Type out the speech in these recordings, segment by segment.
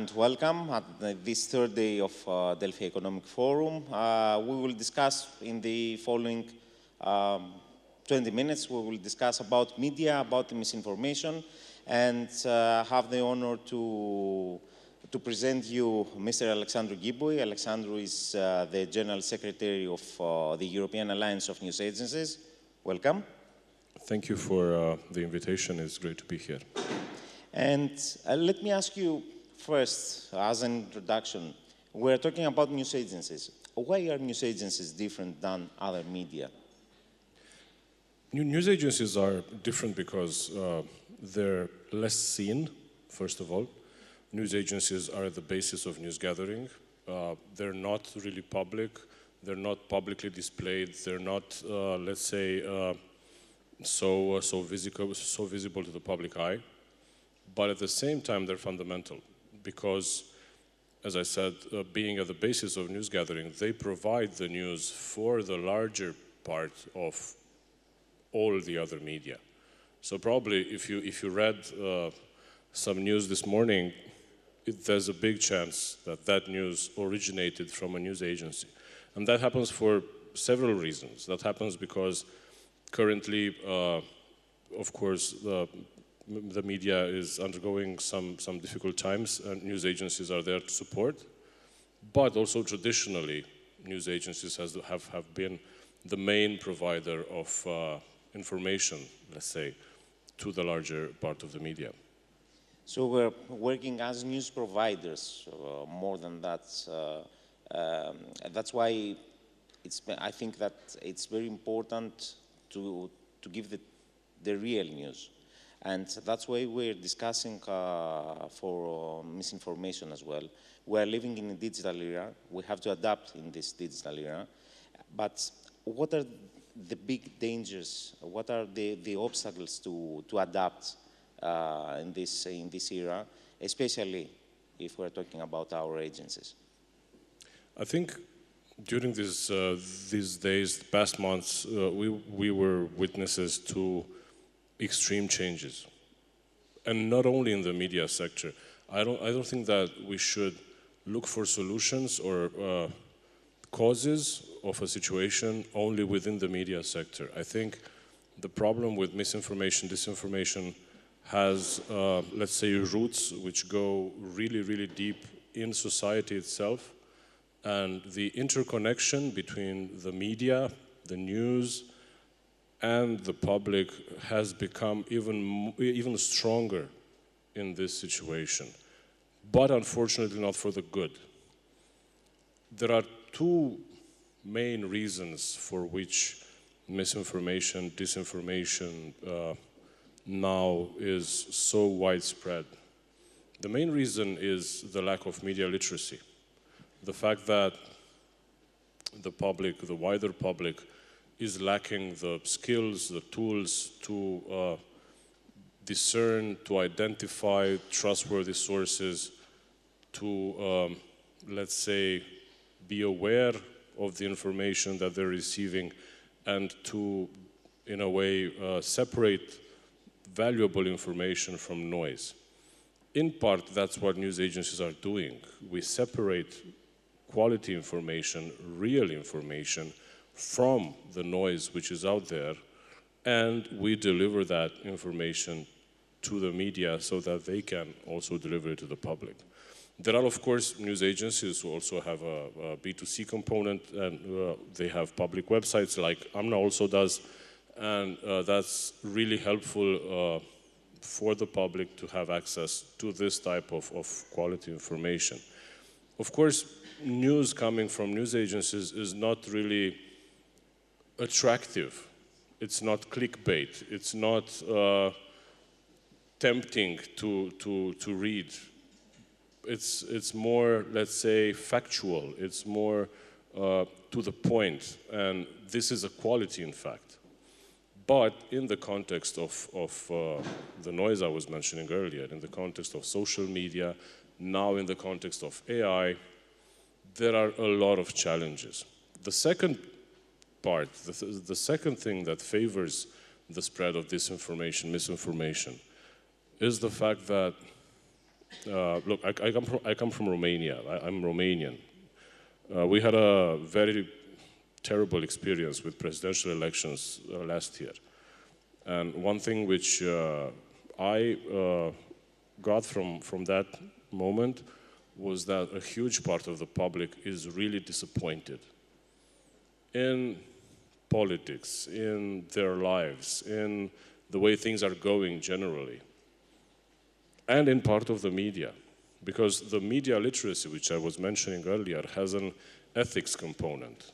and welcome at this third day of Delphi Economic Forum. We will discuss in the following 20 minutes, we will discuss about media, about misinformation, and have the honor to present you Mr. Alexandru Ghiboi. Alexandru is the General Secretary of the European Alliance of News Agencies. Welcome. Thank you for the invitation. It's great to be here. And let me ask you first, as an introduction, we're talking about news agencies. Why are news agencies different than other media? News agencies are different because they're less seen, first of all. News agencies are the basis of news gathering. They're not really public. They're not publicly displayed. They're not, let's say, so visible to the public eye. But at the same time, they're fundamental because, as I said, being at the basis of news gathering, they provide the news for the larger part of all the other media. So probably if you read some news this morning, there's a big chance that that news originated from a news agency. And that happens for several reasons. That happens because currently, of course, the media is undergoing some difficult times, and news agencies are there to support. But also traditionally, news agencies have been the main provider of information, let's say, to the larger part of the media. So we're working as news providers, more than that. That's why I think that it's very important to give the real news. And that's why we're discussing for misinformation as well. We're living in a digital era. We have to adapt in this digital era. But what are the big dangers? What are the obstacles to adapt in this era, especially if we're talking about our agencies? I think during these days, the past months, we were witnesses to extreme changes, and not only in the media sector. I don't think that we should look for solutions or causes of a situation only within the media sector. I think the problem with misinformation, disinformation has, let's say, roots which go really, really deep in society itself, and the interconnection between the media, the news, and the public has become even stronger in this situation, but unfortunately not for the good. There are two main reasons for which misinformation, disinformation now is so widespread. The main reason is the lack of media literacy. The fact that the public, the wider public, is lacking the skills, the tools to discern, to identify trustworthy sources, to, let's say, be aware of the information that they're receiving, and to, in a way, separate valuable information from noise. In part, that's what news agencies are doing. We separate quality information, real information, from the noise which is out there, and we deliver that information to the media so that they can also deliver it to the public. There are, of course, news agencies who also have a B2C component, and they have public websites like AMNA also does, and that's really helpful for the public to have access to this type of quality information. Of course, news coming from news agencies is not really attractive. It's not clickbait. It's not tempting to read. It's more, let's say, factual. It's more to the point, and this is a quality, in fact. But in the context of the noise I was mentioning earlier, in the context of social media, now in the context of AI, there are a lot of challenges. The second part, the second thing that favors the spread of disinformation, misinformation, is the fact that Look, I come from Romania. I'm Romanian. We had a very terrible experience with presidential elections last year. And one thing which I got from that moment was that a huge part of the public is really disappointed in politics, in their lives, in the way things are going generally, and in part of the media. Because the media literacy, which I was mentioning earlier, has an ethics component.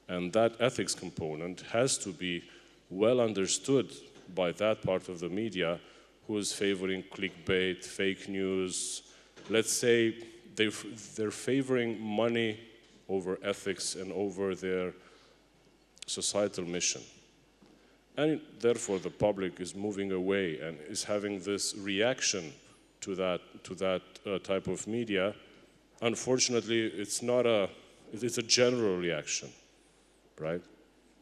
And that ethics component has to be well understood by that part of the media who is favoring clickbait, fake news. Let's say they're favoring money over ethics and over their societal mission. And therefore the public is moving away and is having this reaction to that type of media. Unfortunately, it's a general reaction, right?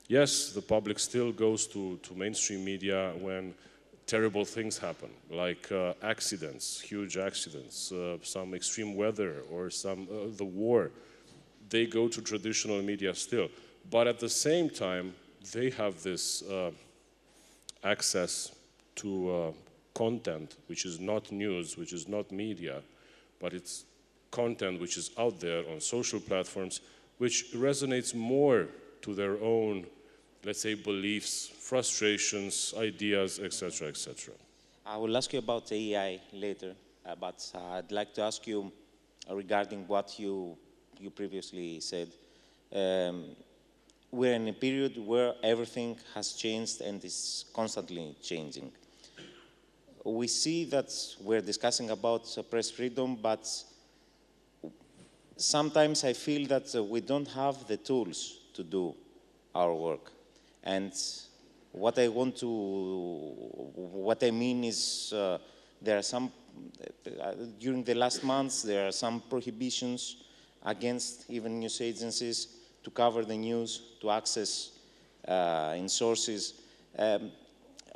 Yes, the public still goes to mainstream media when terrible things happen, like accidents, huge accidents, some extreme weather, or the war. They go to traditional media still. But at the same time, they have this access to content which is not news, which is not media, but it's content which is out there on social platforms, which resonates more to their own, let's say, beliefs, frustrations, ideas, etc., etc. I will ask you about AI later, but I'd like to ask you regarding what you previously said. We're in a period where everything has changed and is constantly changing. We see that we're discussing about press freedom, but sometimes I feel that we don't have the tools to do our work. And what I mean is there are some, during the last months, there are some prohibitions against even news agencies to cover the news, to access in sources.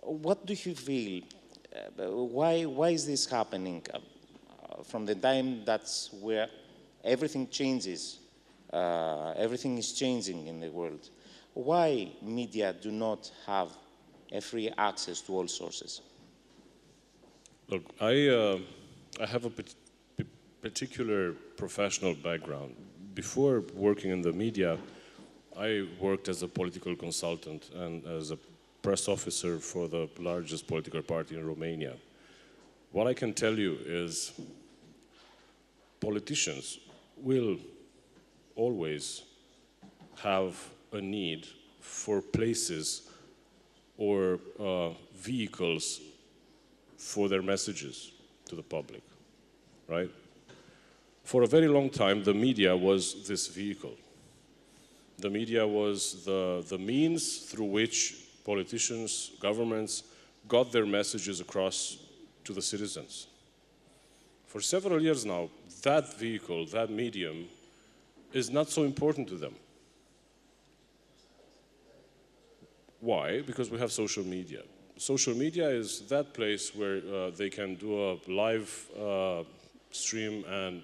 What do you feel? Why is this happening? From the time that's where everything changes, everything is changing in the world. Why media do not have a free access to all sources? Look, I have a particular professional background. Before working in the media, I worked as a political consultant and as a press officer for the largest political party in Romania. What I can tell you is politicians will always have a need for places or vehicles for their messages to the public, right? For a very long time, the media was this vehicle. The media was the means through which politicians, governments got their messages across to the citizens. For several years now, that vehicle, that medium, is not so important to them. Why? Because we have social media. Social media is that place where they can do a live stream and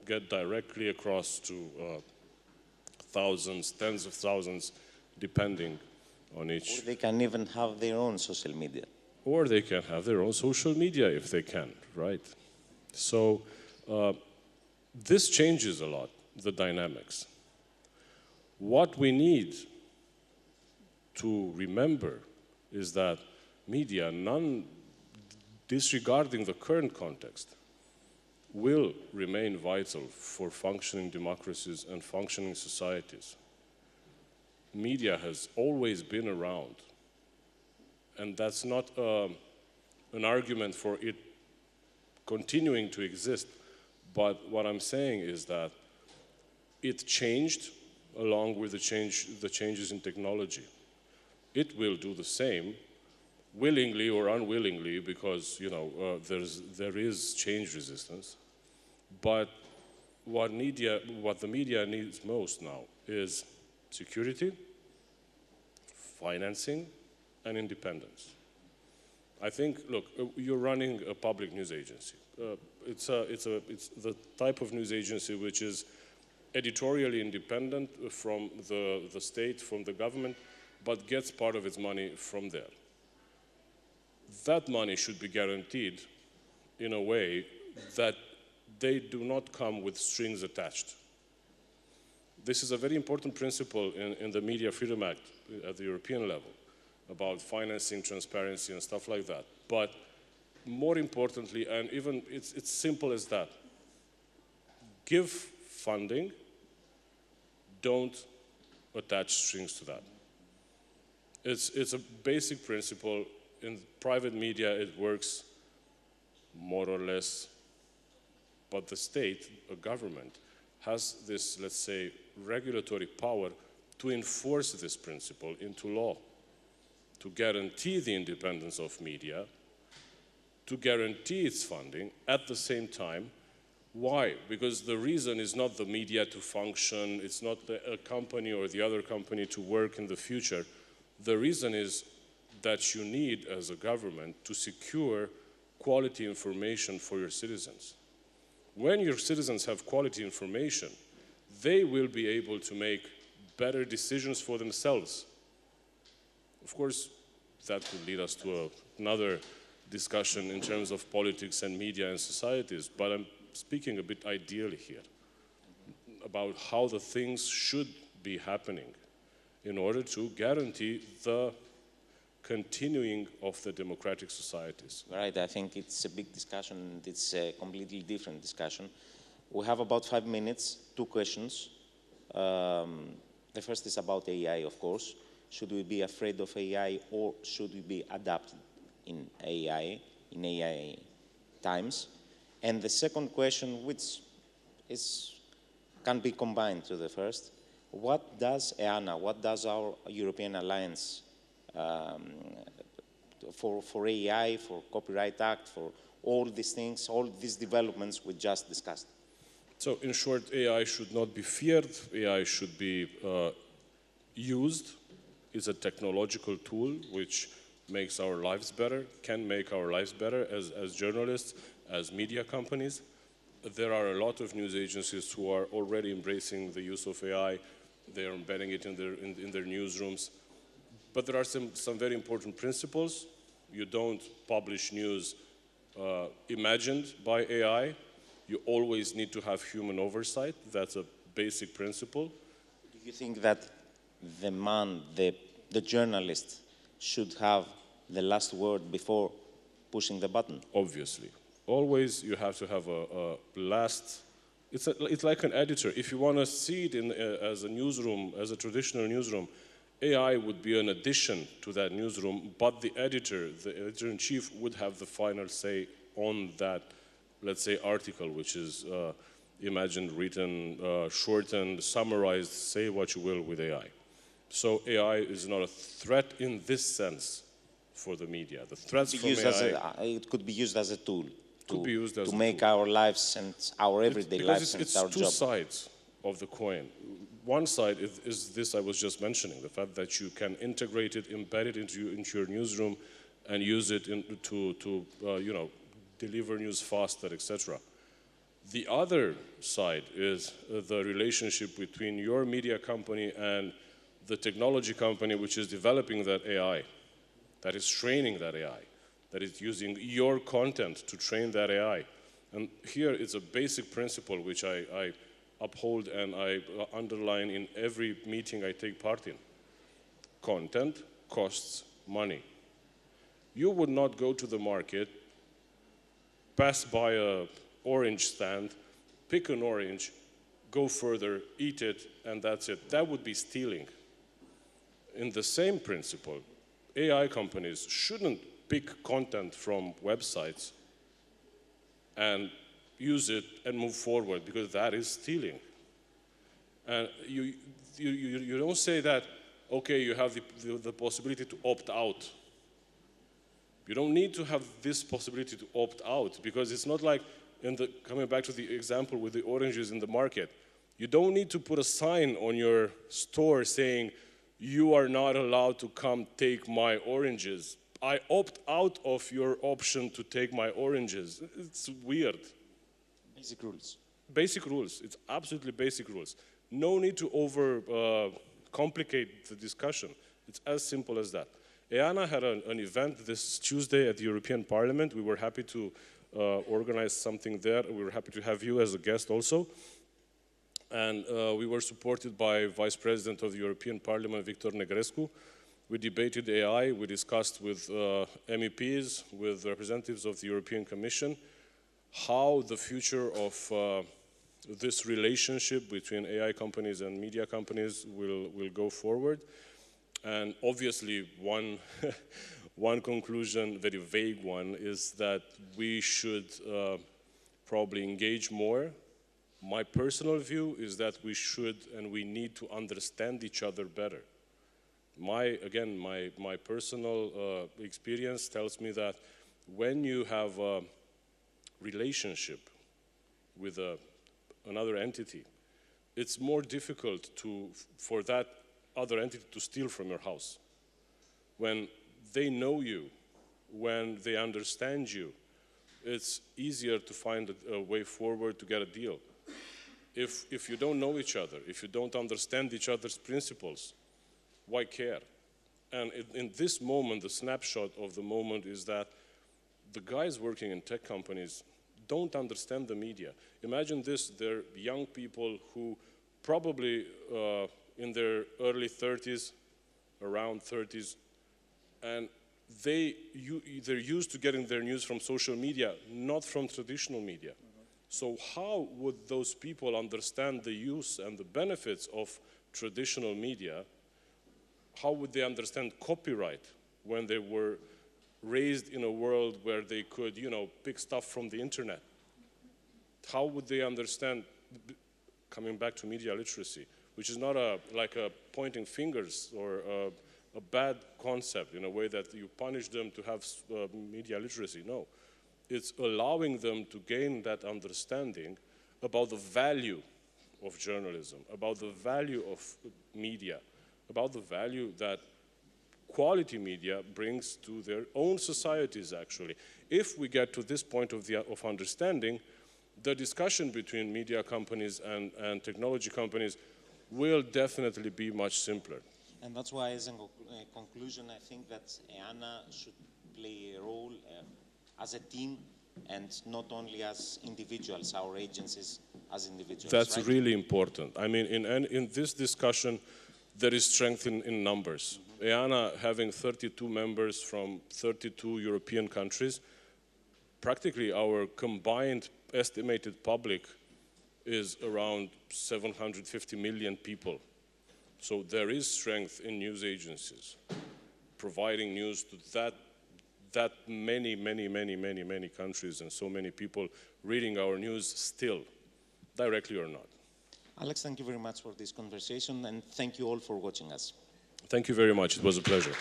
get directly across to thousands, tens of thousands, depending on each. Or they can even have their own social media. Or they can have their own social media if they can, right? So this changes a lot, the dynamics. What we need to remember is that media, none disregarding the current context, will remain vital for functioning democracies and functioning societies. Media has always been around, and that's not an argument for it continuing to exist, but what I'm saying is that it changed along with the changes in technology. It will do the same, willingly or unwillingly, because there is change resistance. But what the media needs most now is security, financing, and independence. I think, look, you're running a public news agency. It's the type of news agency which is editorially independent from the state, from the government, but gets part of its money from there. That money should be guaranteed in a way that they do not come with strings attached. This is a very important principle in the Media Freedom Act at the European level about financing, transparency, and stuff like that. But more importantly, and even it's simple as that, give funding, don't attach strings to that. It's a basic principle. In private media, it works more or less, but the state, a government, has this, let's say, regulatory power to enforce this principle into law, to guarantee the independence of media, to guarantee its funding at the same time. Why? Because the reason is not the media to function, it's not a company or the other company to work in the future. The reason is that you need, as a government, to secure quality information for your citizens. When your citizens have quality information, they will be able to make better decisions for themselves. Of course, that could lead us to another discussion in terms of politics and media and societies, but I'm speaking a bit ideally here about how the things should be happening in order to guarantee the continuing of the democratic societies. Right, I think it's a big discussion, and it's a completely different discussion. We have about 5 minutes, 2 questions. The first is about AI, of course. Should we be afraid of AI, or should we be adapted in AI times? And the second question, which can be combined to the first, what does EANA, what does our European Alliance for AI, for Copyright Act, for all these things, all these developments we just discussed? So in short, AI should not be feared. AI should be used. It's a technological tool which makes our lives better, can make our lives better as journalists, as media companies. There are a lot of news agencies who are already embracing the use of AI. They are embedding it in their newsrooms. But there are some very important principles. You don't publish news imagined by AI. You always need to have human oversight. That's a basic principle. Do you think that the man, the journalist, should have the last word before pushing the button? Obviously. Always you have to have a last. It's like an editor. If you want to see it as a newsroom, as a traditional newsroom, AI would be an addition to that newsroom, but the editor-in-chief would have the final say on that, let's say, article, which is imagined, written, shortened, summarized, say what you will with AI. So AI is not a threat in this sense for the media. The threats from AI... It could be used as a tool to make our lives and our everyday lives and our job. It's two sides of the coin. One side is this I was just mentioning, the fact that you can integrate it, embed it into your newsroom, and use it to deliver news faster, etc. The other side is the relationship between your media company and the technology company which is developing that AI, that is training that AI, that is using your content to train that AI. And here it's a basic principle which I uphold and I underline in every meeting I take part in. Content costs money. You would not go to the market, pass by an orange stand, pick an orange, go further, eat it, and that's it. That would be stealing. In the same principle, AI companies shouldn't pick content from websites and use it and move forward, because that is stealing. And you don't say that, okay, you have the possibility to opt out. You don't need to have this possibility to opt out, because it's not like, coming back to the example with the oranges in the market, you don't need to put a sign on your store saying, you are not allowed to come take my oranges. I opt out of your option to take my oranges. It's weird. Basic rules. Basic rules. It's absolutely basic rules. No need to over complicate the discussion. It's as simple as that. EANA had an event this Tuesday at the European Parliament. We were happy to organize something there. We were happy to have you as a guest also. And we were supported by Vice President of the European Parliament, Victor Negrescu. We debated AI, we discussed with MEPs, with representatives of the European Commission, how the future of this relationship between AI companies and media companies will go forward. And obviously one, one conclusion, very vague one, is that we should probably engage more. My personal view is that we should and we need to understand each other better. My personal experience tells me that when you have a relationship with another entity, it's more difficult for that other entity to steal from your house. When they know you, when they understand you, it's easier to find a way forward to get a deal. If you don't know each other, if you don't understand each other's principles, why care? And in this moment, the snapshot of the moment is that the guys working in tech companies don't understand the media. Imagine this, they're young people who probably in their early 30s, around 30s, and they're used to getting their news from social media, not from traditional media. So how would those people understand the use and the benefits of traditional media? How would they understand copyright when they were raised in a world where they could, pick stuff from the internet? How would they understand, coming back to media literacy, which is not like a pointing fingers or a bad concept in a way that you punish them to have media literacy? No. It's allowing them to gain that understanding about the value of journalism, about the value of media, about the value that quality media brings to their own societies, actually. If we get to this point of understanding, the discussion between media companies and technology companies will definitely be much simpler. And that's why, as a conclusion, I think that EANA should play a role as a team and not only as individuals, our agencies as individuals. That's right? really important. I mean, in this discussion, there is strength in numbers. EANA having 32 members from 32 European countries, practically our combined estimated public is around 750 million people. So there is strength in news agencies, providing news to that many countries and so many people reading our news still, directly or not. Alex, thank you very much for this conversation, and thank you all for watching us. Thank you very much. It was a pleasure.